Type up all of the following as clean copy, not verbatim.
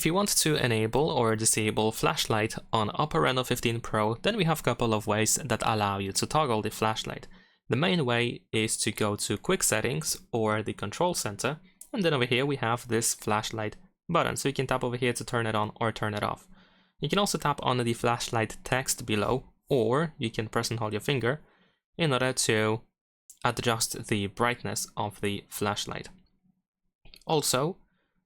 If you want to enable or disable flashlight on OPPO Reno 15 Pro, then we have a couple of ways that allow you to toggle the flashlight. The main way is to go to Quick Settings or the Control Center, and then over here we have this flashlight button, so you can tap over here to turn it on or turn it off. You can also tap on the flashlight text below, or you can press and hold your finger in order to adjust the brightness of the flashlight. Also,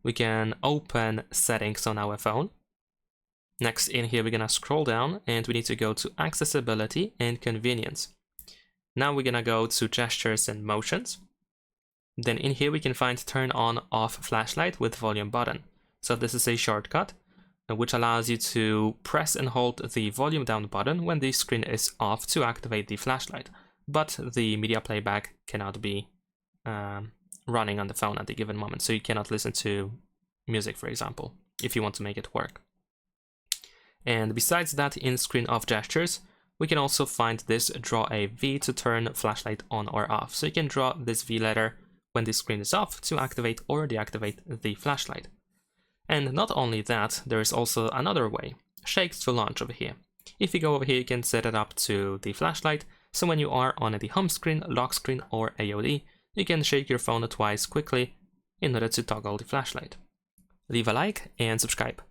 we can open settings on our phone. Next, in here, we're gonna scroll down and we need to go to accessibility and convenience. Now we're gonna go to gestures and motions. Then in here, we can find turn on off flashlight with volume button. So this is a shortcut which allows you to press and hold the volume down button when the screen is off to activate the flashlight. But the media playback cannot be running on the phone at the given moment, so you cannot listen to music, for example, if you want to make it work. And besides that, in screen off gestures, we can also find this draw a V to turn flashlight on or off. So you can draw this V letter when the screen is off to activate or deactivate the flashlight. And not only that, there is also another way, shake to launch over here. If you go over here, you can set it up to the flashlight, so when you are on the home screen, lock screen, or AOD, you can shake your phone twice quickly in order to toggle the flashlight. Leave a like and subscribe.